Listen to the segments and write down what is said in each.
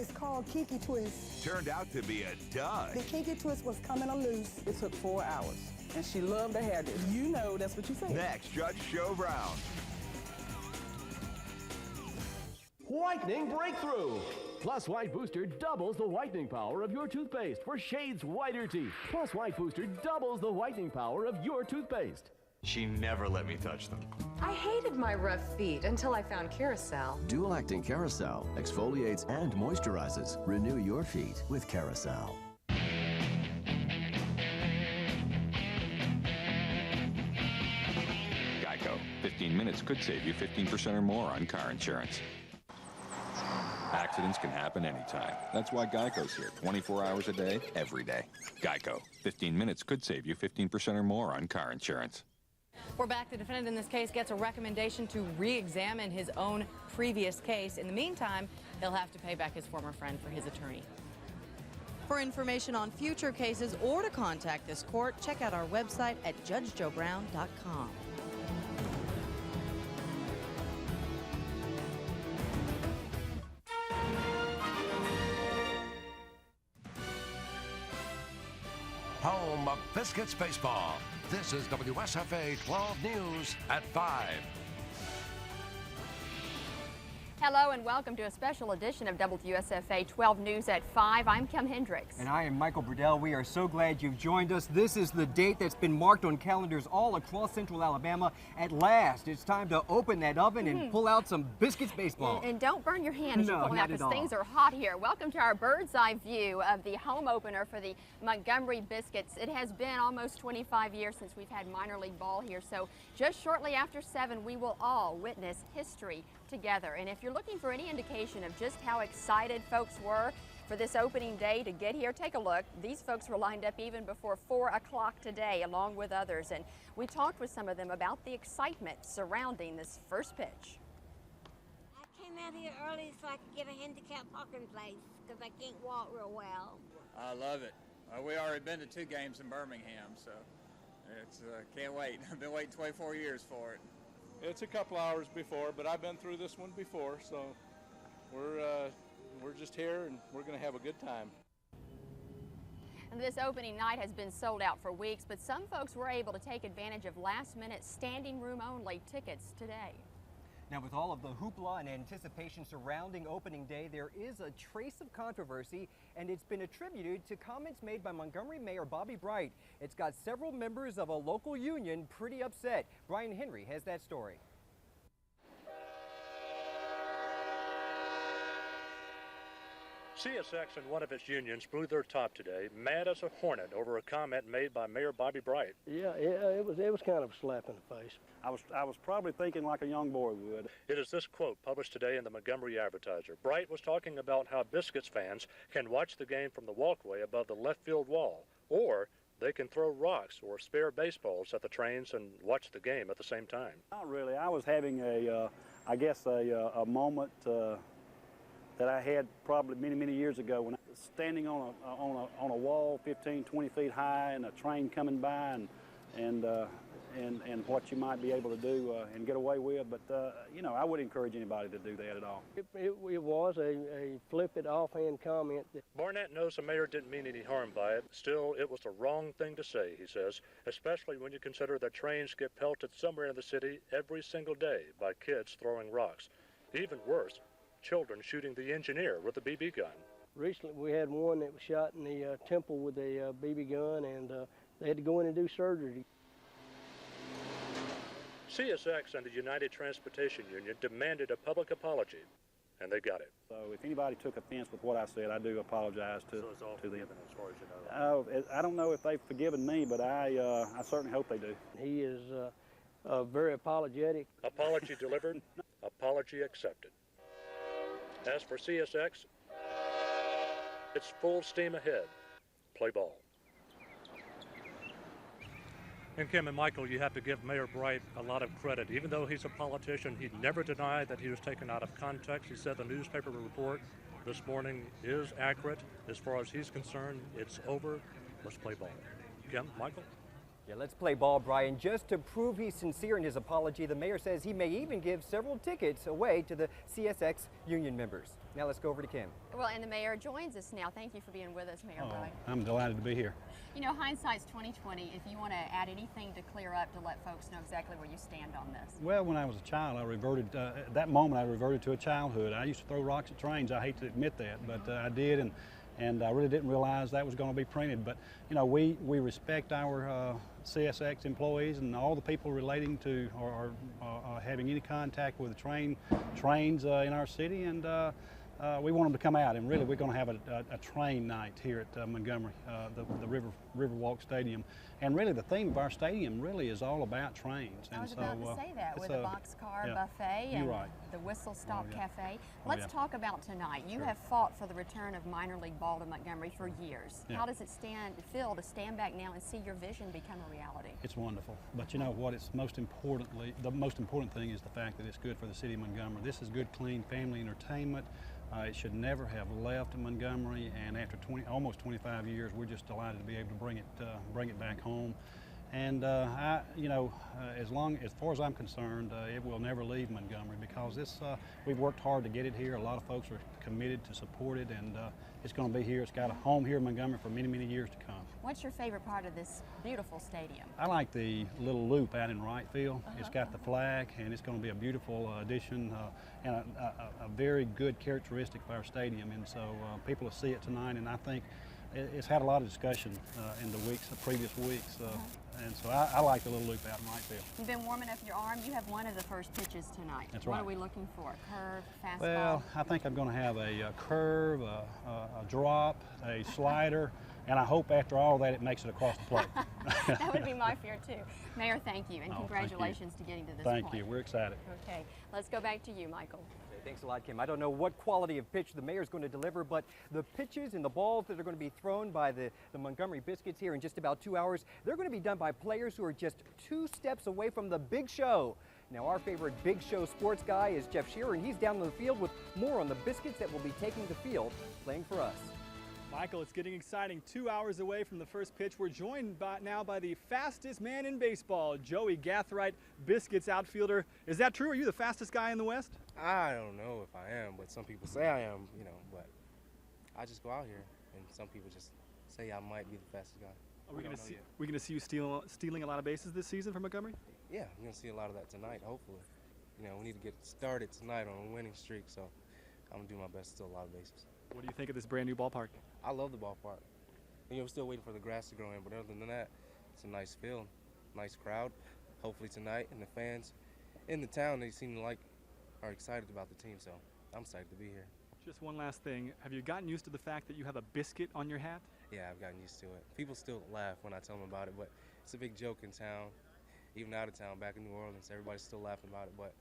It's called Kinky Twist. Turned out to be a dud. The Kinky Twist was coming loose. It took 4 hours, and she loved the hair. You know, that's what you say. Next, Judge Joe Brown. Whitening breakthrough. Plus White Booster doubles the whitening power of your toothpaste for shades whiter teeth. Plus White Booster doubles the whitening power of your toothpaste. She never let me touch them. I hated my rough feet until I found Carousel. Dual-acting Carousel exfoliates and moisturizes. Renew your feet with Carousel. Geico. 15 minutes could save you 15% or more on car insurance. Accidents can happen anytime. That's why Geico's here 24 hours a day, every day. Geico. 15 minutes could save you 15% or more on car insurance. We're back. The defendant in this case gets a recommendation to re-examine his own previous case. In the meantime, he'll have to pay back his former friend for his attorney. For information on future cases or to contact this court, check out our website at judgejoebrown.com. Home of Biscuits Baseball. This is WSFA 12 News at 5. Hello and welcome to a special edition of WSFA 12 News at 5. I'm Kim Hendricks. And I am Michael Burdell. We are so glad you've joined us. This is the date that's been marked on calendars all across central Alabama. At last, it's time to open that oven and pull out some Biscuits Baseball. And don't burn your hand as you pull it out because things are hot here. Welcome to our bird's eye view of the home opener for the Montgomery Biscuits. It has been almost 25 years since we've had minor league ball here. So just shortly after 7, we will all witness history together. And if you're looking for any indication of just how excited folks were for this opening day to get here, take a look. These folks were lined up even before 4 o'clock today, along with others. And we talked with some of them about the excitement surrounding this first pitch. I came out here early so I could get a handicap parking place because I can't walk real well. I love it. We already been to 2 games in Birmingham, so it's can't wait. I've been waiting 24 years for it. It's a couple hours before, but I've been through this one before, so we're just here and we're going to have a good time. And this opening night has been sold out for weeks, but some folks were able to take advantage of last-minute standing room only tickets today. Now, with all of the hoopla and anticipation surrounding opening day, there is a trace of controversy, and it's been attributed to comments made by Montgomery Mayor Bobby Bright. It's got several members of a local union pretty upset. Brian Henry has that story. CSX and one of its unions blew their top today, mad as a hornet over a comment made by Mayor Bobby Bright. Yeah, it was kind of a slap in the face. I was probably thinking like a young boy would. It is this quote published today in the Montgomery Advertiser. Bright was talking about how Biscuits fans can watch the game from the walkway above the left field wall, or they can throw rocks or spare baseballs at the trains and watch the game at the same time. Not really. I was having I guess a moment that I had probably many years ago when I was standing on a wall 15, 20 feet high and a train coming by and what you might be able to do and get away with. But, you know, I wouldn't encourage anybody to do that at all. It was a flippant, offhand comment. Barnett knows the mayor didn't mean any harm by it. Still, it was the wrong thing to say, he says, especially when you consider that trains get pelted somewhere in the city every single day by kids throwing rocks. Even worse, children shooting the engineer with a BB gun. Recently, we had one that was shot in the temple with a BB gun, and they had to go in and do surgery. CSX and the United Transportation Union demanded a public apology, and they got it. So if anybody took offense with what I said, I do apologize to them. As far as you know. I don't know if they've forgiven me, but I certainly hope they do. He is very apologetic. Apology delivered, apology accepted. As for CSX, it's full steam ahead. Play ball. And Kim and Michael, you have to give Mayor Bright a lot of credit. Even though he's a politician, he never denied that he was taken out of context. He said the newspaper report this morning is accurate. As far as he's concerned, it's over. Let's play ball. Kim, Michael? Yeah, let's play ball, Brian. Just to prove he's sincere in his apology, the mayor says he may even give several tickets away to the CSX union members. Now let's go over to Kim. Well, and the mayor joins us now. Thank you for being with us, Mayor Brian. I'm delighted to be here. You know, hindsight's 2020. If you want to add anything to clear up to let folks know exactly where you stand on this. Well, when I was a child, I reverted, at that moment I reverted to a childhood. I used to throw rocks at trains. I hate to admit that, but I did, and I really didn't realize that was going to be printed. But, you know, we respect our CSX employees and all the people relating to or having any contact with the trains in our city, and we want them to come out. And really, we're going to have a train night here at Montgomery, the Riverwalk Stadium. And really, the theme of our stadium really is all about trains. I was about to say that, with the boxcar buffet and the Whistle Stop Cafe. Let's talk about tonight. You have fought for the return of minor league ball to Montgomery for years. How does it feel to stand back now and see your vision become a reality? It's wonderful. But you know what? It's the most important thing is the fact that it's good for the city of Montgomery. This is good, clean family entertainment. It should never have left Montgomery, and after almost 25 years, we're just delighted to be able to bring it back home. And as far as I'm concerned, it will never leave Montgomery, because we've worked hard to get it here. A lot of folks are committed to support it, and it's going to be here. It's got a home here in Montgomery for many, many years to come. What's your favorite part of this beautiful stadium? I like the little loop out in right field. It's got the flag, and it's going to be a beautiful addition and a very good characteristic of our stadium. And so people will see it tonight, and I think it's had a lot of discussion in the previous weeks. And so I like the little loop out in right field. You've been warming up your arm. You have one of the first pitches tonight. That's right. What are we looking for? Curve, fastball? Well, I think I'm going to have a curve, a drop, a slider, and I hope after all that it makes it across the plate. That would be my fear too. Mayor, thank you, and congratulations to getting to this point. Thank you. We're excited. Okay, let's go back to you, Michael. Thanks a lot, Kim. I don't know what quality of pitch the mayor's going to deliver, but the pitches and the balls that are going to be thrown by the Montgomery Biscuits here in just about 2 hours, they're going to be done by players who are just 2 steps away from the big show. Now, our favorite big show sports guy is Jeff Shearer, and he's down on the field with more on the Biscuits that will be taking the field playing for us. Michael, it's getting exciting. 2 hours away from the first pitch. We're joined now by the fastest man in baseball, Joey Gathright, Biscuits outfielder. Is that true? Are you the fastest guy in the West? I don't know if I am, but some people say I am, but I just go out here, and some people just say I might be the fastest guy. Are we going to see you stealing a lot of bases this season from Montgomery? Yeah, we're going to see a lot of that tonight, hopefully. We need to get started tonight on a winning streak, so I'm going to do my best to steal a lot of bases. What do you think of this brand new ballpark? I love the ballpark. We're still waiting for the grass to grow in, but other than that, it's a nice field, nice crowd. Hopefully tonight, and the fans in the town, they seem like are excited about the team, so I'm excited to be here. Just one last thing. Have you gotten used to the fact that you have a biscuit on your hat? Yeah, I've gotten used to it. People still laugh when I tell them about it, but it's a big joke in town, even out of town, back in New Orleans. Everybody's still laughing about it, but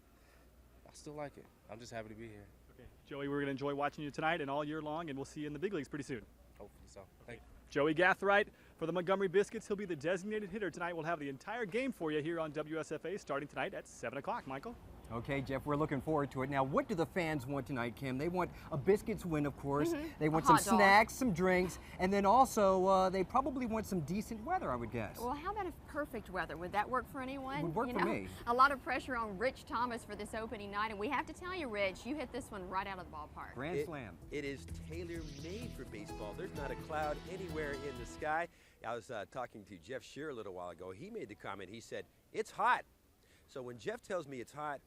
I still like it. I'm just happy to be here. Okay, Joey, we're going to enjoy watching you tonight and all year long, and we'll see you in the big leagues pretty soon. Hopefully so. Thank you. Joey Gathright for the Montgomery Biscuits. He'll be the designated hitter tonight. We'll have the entire game for you here on WSFA starting tonight at 7 o'clock. Michael? Okay, Jeff, we're looking forward to it. Now, what do the fans want tonight, Kim? They want a Biscuits win, of course. They want some snacks, some drinks, and then also they probably want some decent weather, I would guess. Well, how about perfect weather? Would that work for anyone? It would work for me. A lot of pressure on Rich Thomas for this opening night, and we have to tell you, Rich, you hit this one right out of the ballpark. Grand slam. It is tailor-made for baseball. There's not a cloud anywhere in the sky. I was talking to Jeff Shearer a little while ago. He made the comment. He said, "It's hot." So when Jeff tells me it's hot,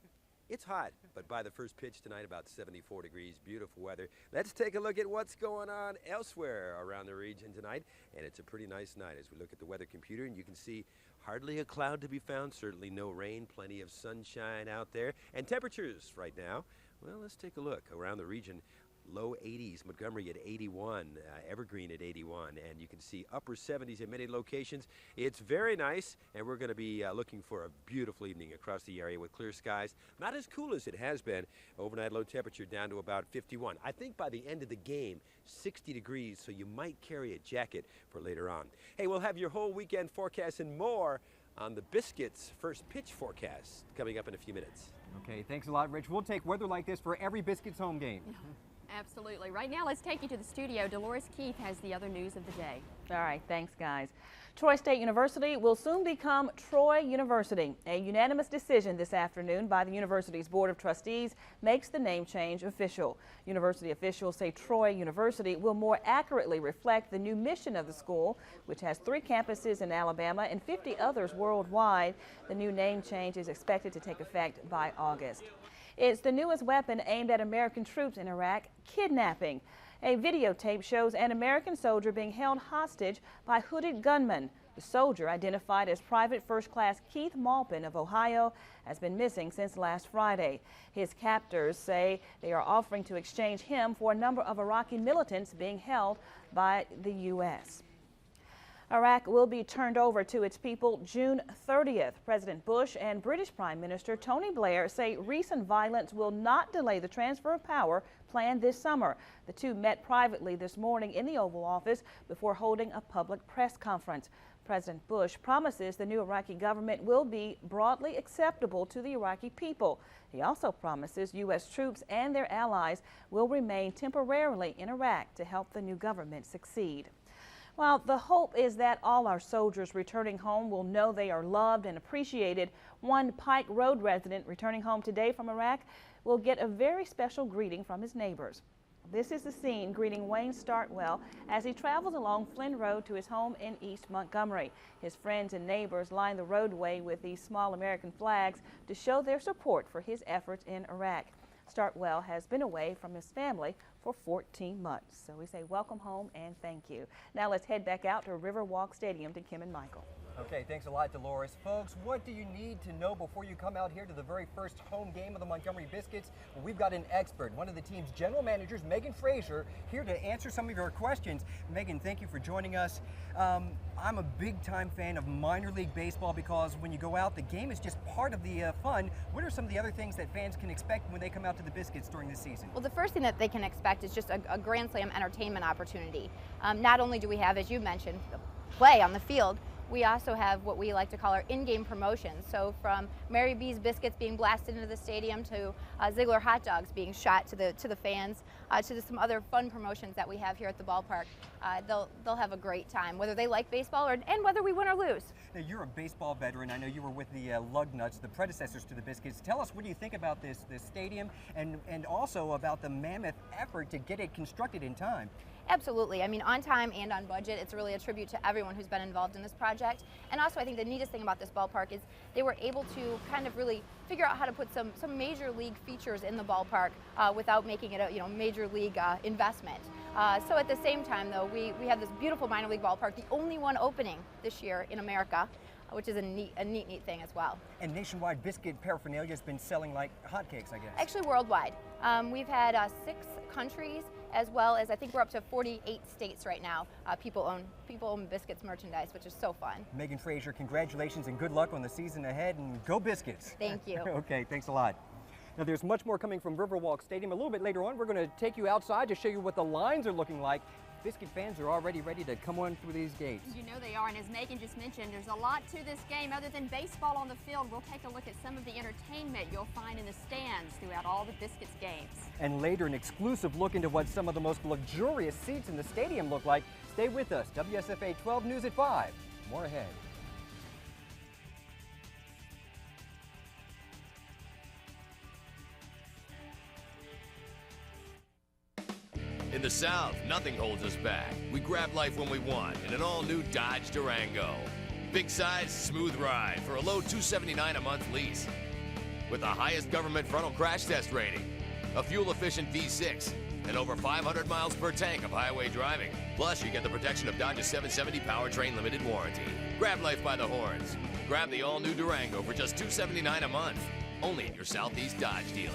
it's hot. But by the first pitch tonight, about 74 degrees, beautiful weather. Let's take a look at what's going on elsewhere around the region tonight. And it's a pretty nice night as we look at the weather computer, and you can see hardly a cloud to be found, certainly no rain, plenty of sunshine out there. And temperatures right now, well, let's take a look around the region. Low 80s, Montgomery at 81, Evergreen at 81, and you can see upper 70s in many locations. It's very nice, and we're going to be looking for a beautiful evening across the area with clear skies. Not as cool as it has been. Overnight low temperature down to about 51. I think by the end of the game, 60 degrees, so you might carry a jacket for later on. Hey, we'll have your whole weekend forecast and more on the Biscuits first pitch forecast coming up in a few minutes. Okay, thanks a lot, Rich. We'll take weather like this for every Biscuits home game. Absolutely. Right now, let's take you to the studio. Dolores Keith has the other news of the day. All right, thanks, guys. Troy State University will soon become Troy University. A unanimous decision this afternoon by the university's Board of Trustees makes the name change official. University officials say Troy University will more accurately reflect the new mission of the school, which has 3 campuses in Alabama and 50 others worldwide. The new name change is expected to take effect by August. It's the newest weapon aimed at American troops in Iraq, kidnapping. A videotape shows an American soldier being held hostage by hooded gunmen. The soldier, identified as Private First Class Keith Maupin of Ohio, has been missing since last Friday. His captors say they are offering to exchange him for a number of Iraqi militants being held by the U.S. Iraq will be turned over to its people June 30th. President Bush and British Prime Minister Tony Blair say recent violence will not delay the transfer of power planned this summer. The two met privately this morning in the Oval Office before holding a public press conference. President Bush promises the new Iraqi government will be broadly acceptable to the Iraqi people. He also promises U.S. troops and their allies will remain temporarily in Iraq to help the new government succeed. Well, the hope is that all our soldiers returning home will know they are loved and appreciated. One Pike Road resident returning home today from Iraq will get a very special greeting from his neighbors. This is the scene greeting Wayne Startwell as he travels along Flynn Road to his home in East Montgomery. His friends and neighbors line the roadway with these small American flags to show their support for his efforts in Iraq. Startwell has been away from his family for 14 months. So we say welcome home and thank you. Now let's head back out to Riverwalk Stadium to Kim and Michael. Okay, thanks a lot, Dolores. Folks, what do you need to know before you come out here to the very first home game of the Montgomery Biscuits? Well, we've got an expert, one of the team's general managers, Megan Frazier, here to answer some of your questions. Megan, thank you for joining us. I'm a big-time fan of minor league baseball because when you go out, the game is just part of the fun. What are some of the other things that fans can expect when they come out to the Biscuits during this season? Well, the first thing that they can expect is just a Grand Slam entertainment opportunity. Not only do we have, as you mentioned, play on the field, we also have what we like to call our in-game promotions. So from Mary B's biscuits being blasted into the stadium to Ziegler hot dogs being shot to the fans, to some other fun promotions that we have here at the ballpark. They'll have a great time, whether they like baseball and whether we win or lose. Now, you're a baseball veteran. I know you were with the Lugnuts, the predecessors to the Biscuits. Tell us, what do you think about this stadium and also about the mammoth effort to get it constructed in time? Absolutely. I mean, on time and on budget. It's really a tribute to everyone who's been involved in this project. And also, I think the neatest thing about this ballpark is they were able to kind of really figure out how to put some major league features in the ballpark without making it a major league investment. So at the same time, though, we have this beautiful minor league ballpark, the only one opening this year in America, which is a neat thing as well. And nationwide, biscuit paraphernalia has been selling like hotcakes, I guess. Actually, worldwide. We've had 6 countries, as well as I think we're up to 48 states right now. People own Biscuits merchandise, which is so fun. Megan Frazier, congratulations and good luck on the season ahead, and go Biscuits. Thank you. Okay, thanks a lot. Now, there's much more coming from Riverwalk Stadium. A little bit later on, we're going to take you outside to show you what the lines are looking like. Biscuit fans are already ready to come on through these gates. You know they are, and as Megan just mentioned, there's a lot to this game. Other than baseball on the field, we'll take a look at some of the entertainment you'll find in the stands throughout all the Biscuits games. And later, an exclusive look into what some of the most luxurious seats in the stadium look like. Stay with us. WSFA 12 News at 5. More ahead. In the South, nothing holds us back. We grab life when we want in an all-new Dodge Durango. Big size, smooth ride for a low $279 a month lease. With the highest government frontal crash test rating, a fuel-efficient V6, and over 500 miles per tank of highway driving. Plus, you get the protection of Dodge's 770 powertrain limited warranty. Grab life by the horns. Grab the all-new Durango for just $279 a month. Only at your Southeast Dodge dealer.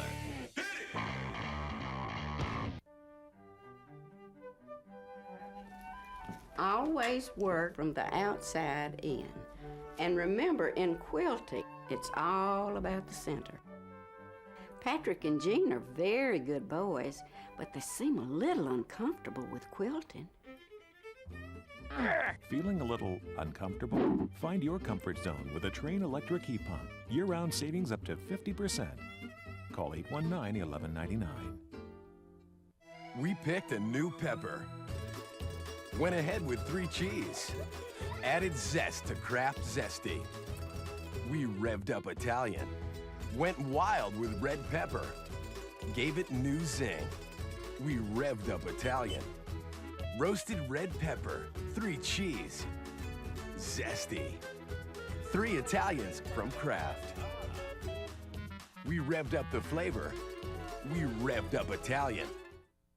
Always work from the outside in. And remember, in quilting, it's all about the center. Patrick and Jean are very good boys, but they seem a little uncomfortable with quilting. Feeling a little uncomfortable? Find your comfort zone with a Train electric heat pump. Year-round savings up to 50%. Call 819-1199. We picked a new pepper. Went ahead with 3 cheese. Added zest to Kraft Zesty. We revved up Italian. Went wild with red pepper. Gave it new zing. We revved up Italian. Roasted red pepper, 3 cheese. Zesty. 3 Italians from Kraft. We revved up the flavor. We revved up Italian.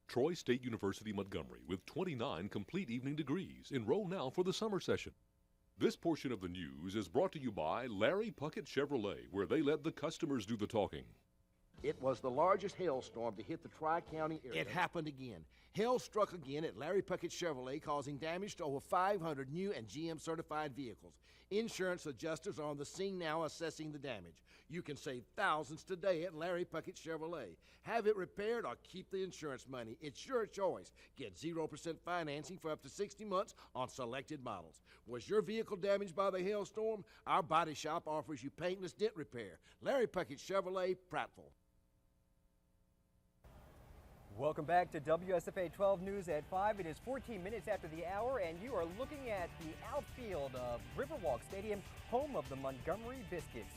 Troy State University Montgomery with 29 complete evening degrees. Enroll now for the summer session. This portion of the news is brought to you by Larry Puckett Chevrolet, where they let the customers do the talking. It was the largest hailstorm to hit the Tri-County area. It happened again. Hail struck again at Larry Puckett Chevrolet, causing damage to over 500 new and GM-certified vehicles. Insurance adjusters are on the scene now assessing the damage. You can save thousands today at Larry Puckett Chevrolet. Have it repaired or keep the insurance money. It's your choice. Get 0% financing for up to 60 months on selected models. Was your vehicle damaged by the hailstorm? Our body shop offers you paintless dent repair. Larry Puckett Chevrolet, Prattville. Welcome back to WSFA 12 News at 5. It is 14 minutes after the hour, and you are looking at the outfield of Riverwalk Stadium, home of the Montgomery Biscuits.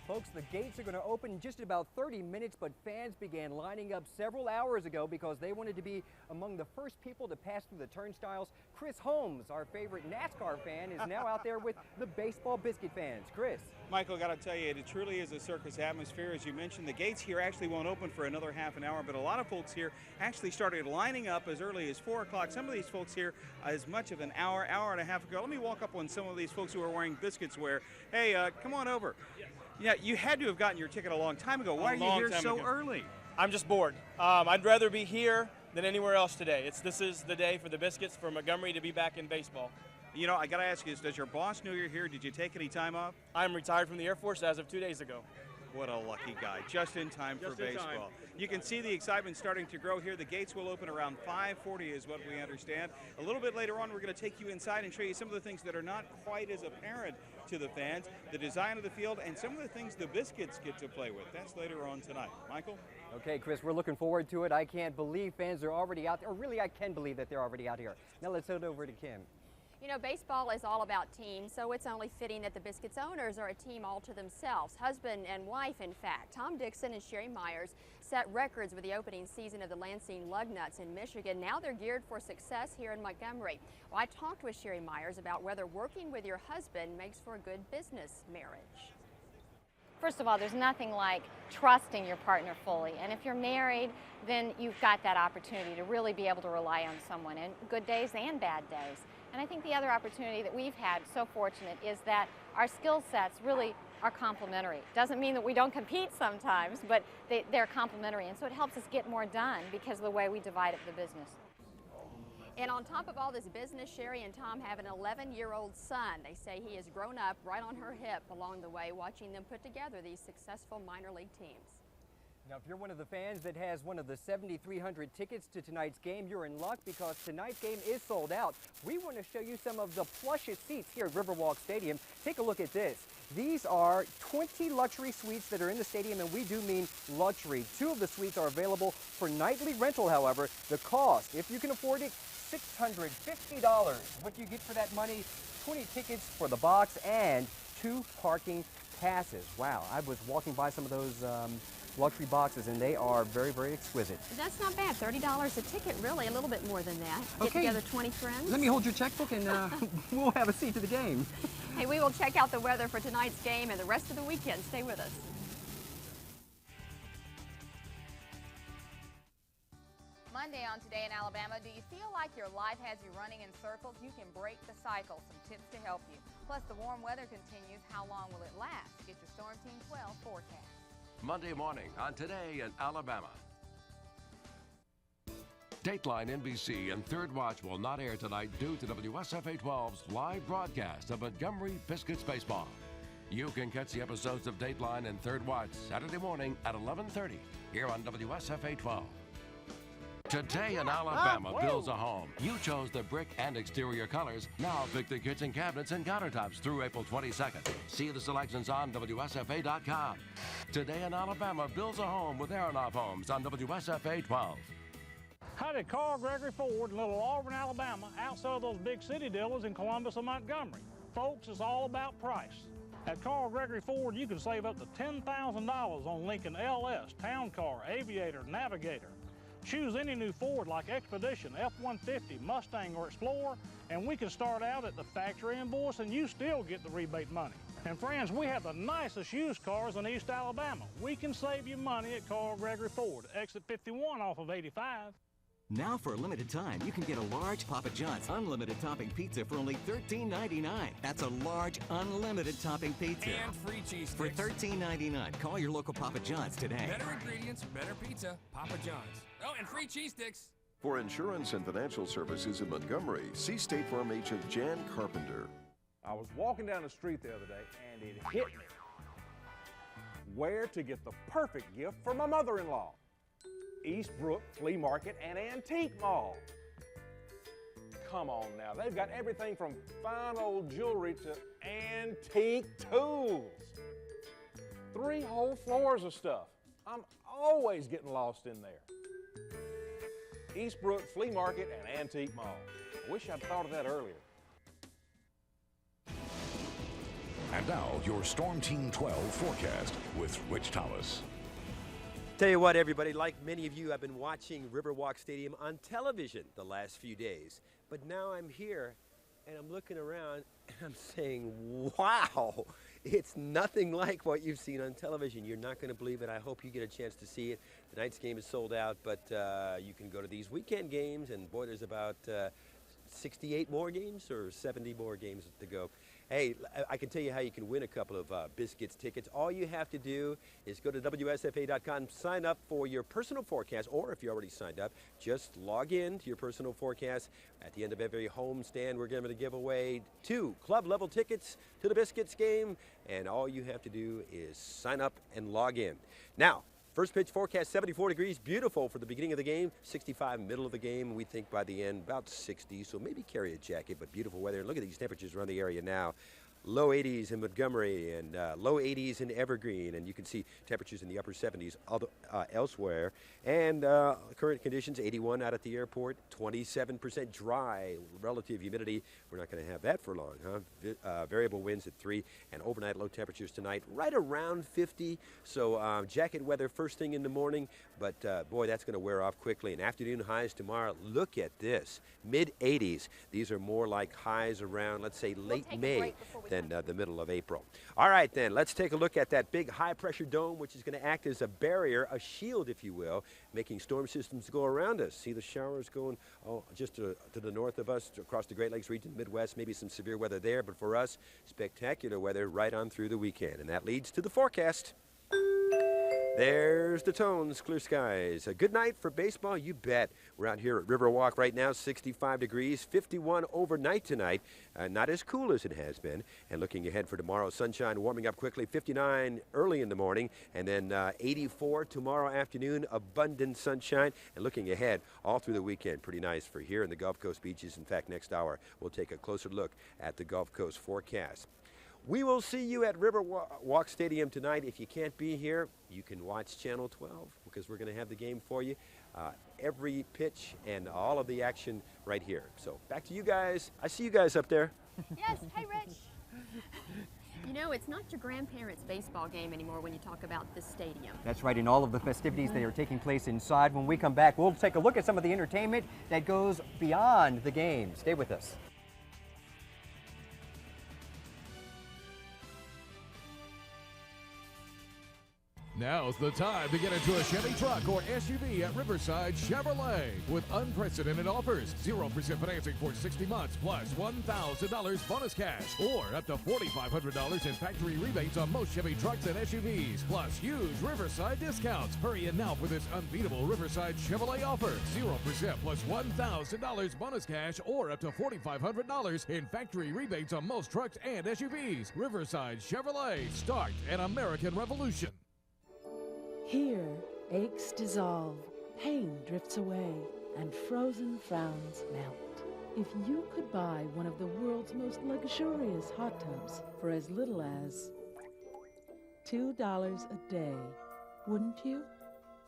Folks, the gates are going to open in just about 30 minutes, but fans began lining up several hours ago because they wanted to be among the first people to pass through the turnstiles. Chris Holmes, our favorite NASCAR fan, is now out there with the baseball biscuit fans. Chris. Michael, got to tell you, it truly is a circus atmosphere. As you mentioned, the gates here actually won't open for another half an hour, but a lot of folks here actually started lining up as early as 4 o'clock. Some of these folks here as much of an hour, hour and a half ago. Let me walk up on some of these folks who are wearing biscuits wear. Hey, come on over. Yeah, you had to have gotten your ticket a long time ago. Why are you here so early? I'm just bored. I'd rather be here than anywhere else today. This is the day for the Biscuits, for Montgomery to be back in baseball. You know, I got to ask you, does your boss know you're here? Did you take any time off? I'm retired from the Air Force as of 2 days ago. What a lucky guy, just in time for baseball. You can see the excitement starting to grow here. The gates will open around 5:40 is what we understand. A little bit later on, we're going to take you inside and show you some of the things that are not quite as apparent to the fans, the design of the field, and some of the things the Biscuits get to play with. That's later on tonight. Michael? Okay, Chris, we're looking forward to it. I can't believe fans are already out there, or really I can believe that they're already out here. Now let's head over to Kim. You know, baseball is all about teams, so it's only fitting that the Biscuits owners are a team all to themselves. Husband and wife, in fact. Tom Dixon and Sherry Myers set records with the opening season of the Lansing Lugnuts in Michigan. Now they're geared for success here in Montgomery. Well, I talked with Sherry Myers about whether working with your husband makes for a good business marriage. First of all, there's nothing like trusting your partner fully. And if you're married, then you've got that opportunity to really be able to rely on someone in good days and bad days. And I think the other opportunity that we've had, so fortunate, is that our skill sets really are complementary. Doesn't mean that we don't compete sometimes, but they're complementary. And so it helps us get more done because of the way we divide up the business. And on top of all this business, Sherry and Tom have an 11-year-old son. They say he has grown up right on her hip along the way, watching them put together these successful minor league teams. Now, if you're one of the fans that has one of the 7,300 tickets to tonight's game, you're in luck because tonight's game is sold out. We want to show you some of the plushest seats here at Riverwalk Stadium. Take a look at this. These are 20 luxury suites that are in the stadium, and we do mean luxury. 2 of the suites are available for nightly rental, however. The cost, if you can afford it, $650. What do you get for that money? 20 tickets for the box and 2 parking passes. Wow, I was walking by some of those luxury boxes, and they are very, very exquisite. That's not bad. $30 a ticket, really, a little bit more than that. Get together 20 friends. Let me hold your checkbook, and we'll have a seat to the game. Hey, we will check out the weather for tonight's game and the rest of the weekend. Stay with us. Monday on Today in Alabama, do you feel like your life has you running in circles? You can break the cycle. Some tips to help you. Plus, the warm weather continues. How long will it last? Get your Storm Team 12 forecast. Monday morning on Today in Alabama. Dateline NBC and Third Watch will not air tonight due to WSFA 12's live broadcast of Montgomery Biscuits baseball. You can catch the episodes of Dateline and Third Watch Saturday morning at 11:30 here on WSFA 12. Today in Alabama builds a home. You chose the brick and exterior colors. Now pick the kitchen cabinets and countertops through April 22nd. See the selections on WSFA.com. Today in Alabama builds a home with Aronoff Homes on WSFA 12. Howdy, Carl Gregory Ford in Little Auburn, Alabama, outside of those big city dealers in Columbus and Montgomery. folks, it's all about price. At Carl Gregory Ford, you can save up to $10,000 on Lincoln LS, Town Car, Aviator, Navigator. Choose any new Ford like Expedition, F-150, Mustang, or Explorer, and we can start out at the factory invoice and you still get the rebate money. And friends, we have the nicest used cars in East Alabama. We can save you money at Carl Gregory Ford, exit 51 off of 85. Now for a limited time, you can get a large Papa John's unlimited topping pizza for only $13.99. That's a large unlimited topping pizza. And free cheese For $13.99. Call your local Papa John's today. Better ingredients, better pizza, Papa John's. Oh, and free cheese sticks. For insurance and financial services in Montgomery, see State Farm agent Jan Carpenter. I was walking down the street the other day and it hit me. Where to get the perfect gift for my mother-in-law? Eastbrook Flea Market and Antique Mall. Come on now, they've got everything from fine old jewelry to antique tools. 3 whole floors of stuff. I'm always getting lost in there. Eastbrook Flea Market and Antique Mall. I wish I'd thought of that earlier. And now, your Storm Team 12 forecast with Rich Thomas. Tell you what, everybody, like many of you, I've been watching Riverwalk Stadium on television the last few days. But now I'm here, and I'm looking around, and I'm saying, wow, it's nothing like what you've seen on television. You're not going to believe it. I hope you get a chance to see it. Tonight's game is sold out, but you can go to these weekend games, and boy, there's about 68 more games or 70 more games to go. Hey, I can tell you how you can win a couple of Biscuits tickets. All you have to do is go to WSFA.com, sign up for your personal forecast, or if you already signed up, just log in to your personal forecast. At the end of every home stand, we're going to give away 2 club-level tickets to the Biscuits game, and all you have to do is sign up and log in. Now, first pitch forecast, 74 degrees, beautiful for the beginning of the game, 65 middle of the game. We think by the end, about 60, so maybe carry a jacket, but beautiful weather. Look at these temperatures around the area now. Low 80s in Montgomery and low 80s in Evergreen, and you can see temperatures in the upper 70s elsewhere. And current conditions, 81 out at the airport, 27% dry relative humidity. We're not going to have that for long, huh? Variable winds at 3, and overnight low temperatures tonight right around 50. So jacket weather first thing in the morning, but boy, that's going to wear off quickly. And afternoon highs tomorrow, look at this, mid-80s. These are more like highs around, let's say, late May than the middle of April. All right, then, let's take a look at that big high-pressure dome, which is going to act as a barrier, a shield, if you will, making storm systems go around us. See the showers going just to the north of us, across the Great Lakes region, Midwest, maybe some severe weather there, but for us, spectacular weather right on through the weekend. And that leads to the forecast. There's the tones, clear skies. A good night for baseball, you bet. We're out here at Riverwalk right now, 65 degrees, 51 overnight tonight. Not as cool as it has been. And looking ahead for tomorrow, sunshine warming up quickly, 59 early in the morning, and then 84 tomorrow afternoon, abundant sunshine. And looking ahead all through the weekend, pretty nice for here in the Gulf Coast beaches. In fact, next hour, we'll take a closer look at the Gulf Coast forecast. We will see you at Riverwalk Stadium tonight. If you can't be here, you can watch Channel 12 because we're going to have the game for you. Every pitch and all of the action right here. So back to you guys. I see you guys up there. Yes. Hey, Rich. You know, it's not your grandparents' baseball game anymore when you talk about the stadium. That's right, and all of the festivities that are taking place inside. When we come back, we'll take a look at some of the entertainment that goes beyond the game. Stay with us. Now's the time to get into a Chevy truck or SUV at Riverside Chevrolet with unprecedented offers. 0% financing for 60 months plus $1,000 bonus cash or up to $4,500 in factory rebates on most Chevy trucks and SUVs plus huge Riverside discounts. Hurry in now for this unbeatable Riverside Chevrolet offer. 0% plus $1,000 bonus cash or up to $4,500 in factory rebates on most trucks and SUVs. Riverside Chevrolet. Start an American revolution. Here, aches dissolve, pain drifts away, and frozen frowns melt. If you could buy one of the world's most luxurious hot tubs for as little as $2 a day, wouldn't you?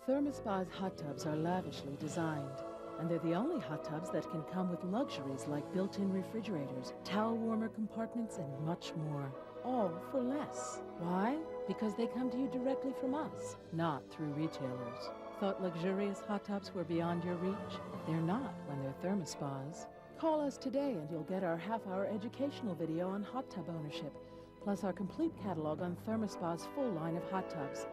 ThermoSpa's hot tubs are lavishly designed. And they're the only hot tubs that can come with luxuries like built-in refrigerators, towel warmer compartments, and much more. All for less. Why? Because they come to you directly from us, not through retailers. Thought luxurious hot tubs were beyond your reach? They're not when they're thermospas. Call us today and you'll get our half-hour educational video on hot tub ownership, plus our complete catalog on Thermospa's full line of hot tubs.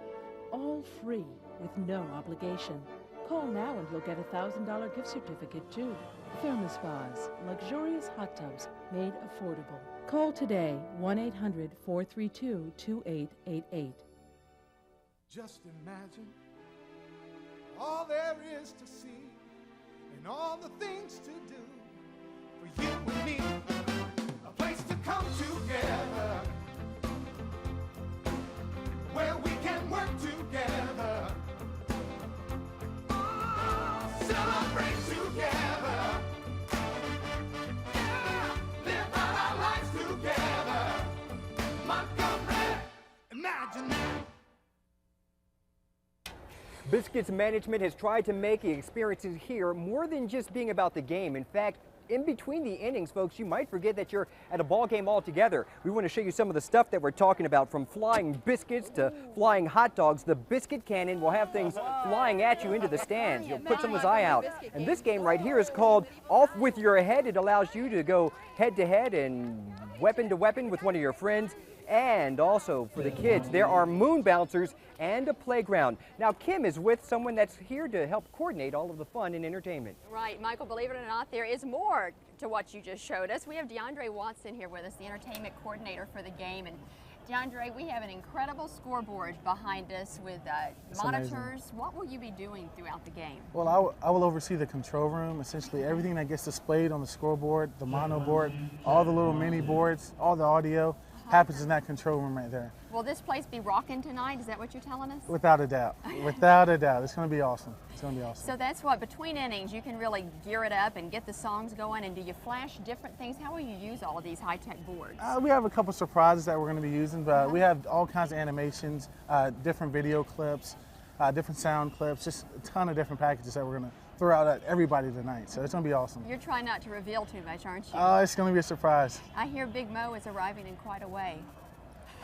All free, with no obligation. Call now and you'll get a $1,000 gift certificate, too. Thermospas, luxurious hot tubs made affordable. Call today, 1-800-432-2888. Just imagine all there is to see and all the things to do for you and me. A place to come together where we can work together. Celebrate together. Yeah, live out our lives together. Montgomery, imagine that. Biscuits management has tried to make the experiences here more than just being about the game. In fact, in between the innings, folks, you might forget that you're at a ball game altogether. We want to show you some of the stuff that we're talking about, from flying biscuits to flying hot dogs. The biscuit cannon will have things flying at you into the stands. You'll put someone's eye out. And this game right here is called Off With Your Head. It allows you to go head to head and weapon to weapon with one of your friends. And also for the kids, there are moon bouncers and a playground. Now, Kim is with someone that's here to help coordinate all of the fun and entertainment. Right, Michael, believe it or not, there is more to what you just showed us. We have DeAndre Watson here with us, the entertainment coordinator for the game. And DeAndre, we have an incredible scoreboard behind us with monitors. Amazing. What will you be doing throughout the game? Well, I will oversee the control room, essentially everything that gets displayed on the scoreboard, the mono board, all the little mini boards, all the audio happens in that control room right there. Will this place be rocking tonight? Is that what you're telling us? Without a doubt. Without a doubt. It's going to be awesome. It's going to be awesome. So that's what, between innings, you can really gear it up and get the songs going. And do you flash different things? How will you use all of these high-tech boards? We have a couple surprises that we're going to be using, but we have all kinds of animations, different video clips, different sound clips, just a ton of different packages that we're going to throw out at everybody tonight. So it's going to be awesome. You're trying not to reveal too much, aren't you? It's going to be a surprise. I hear Big Mo is arriving in quite a way.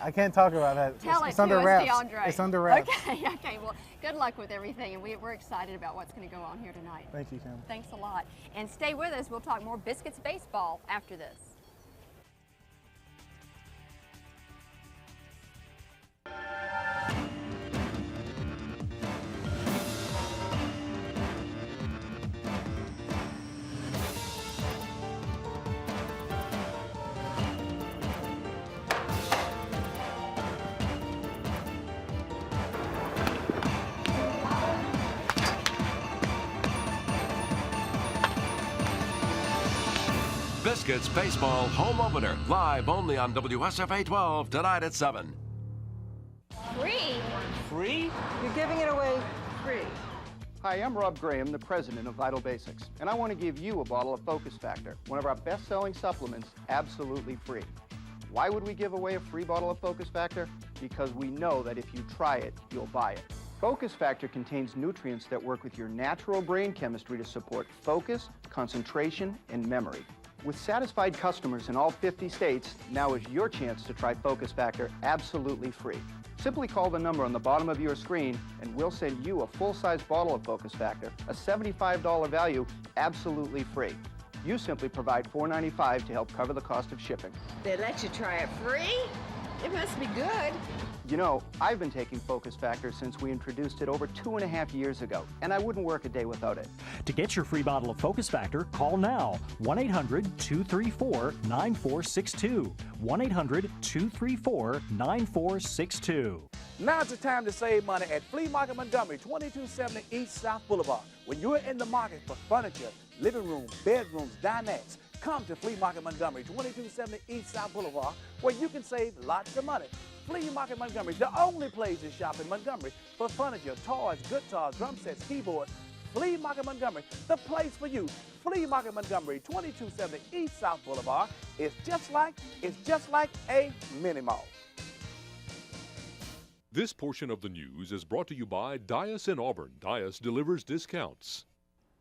I can't talk about that. Tell it's it under to wraps. us, DeAndre. It's under wraps. Okay. Well, good luck with everything, and we're excited about what's going to go on here tonight. Thank you, Kim. Thanks a lot. And stay with us. We'll talk more Biscuits baseball after this. Biscuits Baseball Home Opener, live only on WSFA 12 tonight at 7. Free? Free? You're giving it away free. Hi, I'm Rob Graham, the president of Vital Basics, and I want to give you a bottle of Focus Factor, one of our best-selling supplements, absolutely free. Why would we give away a free bottle of Focus Factor? Because we know that if you try it, you'll buy it. Focus Factor contains nutrients that work with your natural brain chemistry to support focus, concentration, and memory. With satisfied customers in all 50 states, now is your chance to try Focus Factor absolutely free. Simply call the number on the bottom of your screen and we'll send you a full-size bottle of Focus Factor, a $75 value, absolutely free. You simply provide $4.95 to help cover the cost of shipping. They let you try it free? It must be good. You know, I've been taking Focus Factor since we introduced it over 2.5 years ago, and I wouldn't work a day without it. To get your free bottle of Focus Factor, call now, 1-800-234-9462. 1-800-234-9462. Now's the time to save money at Flea Market Montgomery, 2270 East South Boulevard. When you're in the market for furniture, living room, bedrooms, dinettes, come to Flea Market Montgomery, 2270 East South Boulevard, where you can save lots of money. Flea Market Montgomery, the only place to shop in Montgomery for furniture, toys, guitars, drum sets, keyboards. Flea Market Montgomery, the place for you. Flea Market Montgomery, 2270 East South Boulevard. It's just like a mini mall. This portion of the news is brought to you by Dias in Auburn. Dias delivers discounts.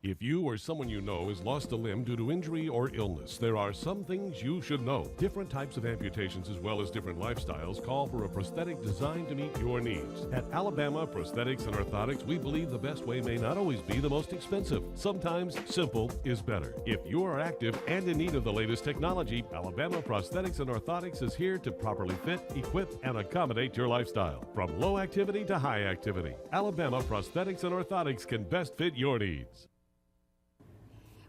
If you or someone you know has lost a limb due to injury or illness, there are some things you should know. Different types of amputations as well as different lifestyles call for a prosthetic designed to meet your needs. At Alabama Prosthetics and Orthotics, we believe the best way may not always be the most expensive. Sometimes simple is better. If you are active and in need of the latest technology, Alabama Prosthetics and Orthotics is here to properly fit, equip, and accommodate your lifestyle. From low activity to high activity, Alabama Prosthetics and Orthotics can best fit your needs.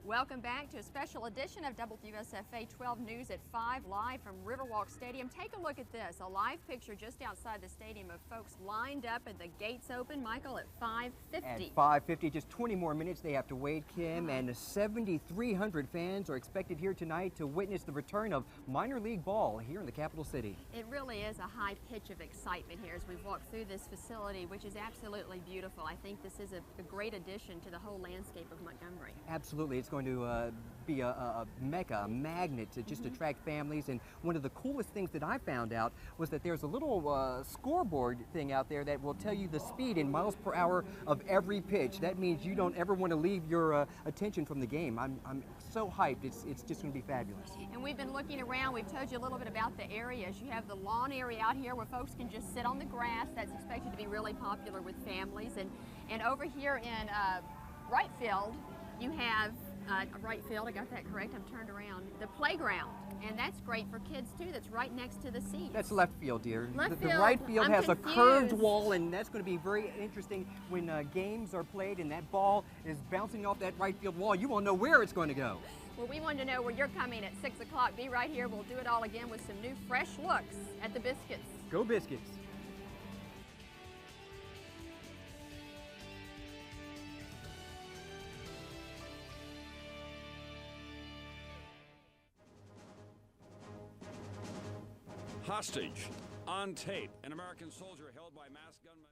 Welcome back to a special edition of WSFA 12 News at 5, live from Riverwalk Stadium. Take a look at this, a live picture just outside the stadium of folks lined up at the gates open, Michael, at 5:50. At 5:50, just 20 more minutes they have to wait, Kim, and 7,300 fans are expected here tonight to witness the return of minor league ball here in the capital city. It really is a high pitch of excitement here as we've walked through this facility, which is absolutely beautiful. I think this is a great addition to the whole landscape of Montgomery. Absolutely, it's going to be a mecca, a magnet to just attract families. And one of the coolest things that I found out was that there's a little scoreboard thing out there that will tell you the speed in miles per hour of every pitch. That means you don't ever want to leave your attention from the game. I'm so hyped. It's just going to be fabulous. And we've been looking around. We've told you a little bit about the areas. You have the lawn area out here where folks can just sit on the grass. That's expected to be really popular with families. And over here in right field, you have right field, I got that correct, I'm turned around, the playground, and that's great for kids too, that's right next to the seats. That's left field, dear. Left the field, right field I'm has confused. a curved wall, and that's going to be very interesting when games are played and that ball is bouncing off that right field wall. You won't know where it's going to go. Well, we wanted to know where you're coming at 6 o'clock. Be right here. We'll do it all again with some new fresh looks at the biscuits. Go Biscuits. Hostage, on tape, an American soldier held by masked gunmen.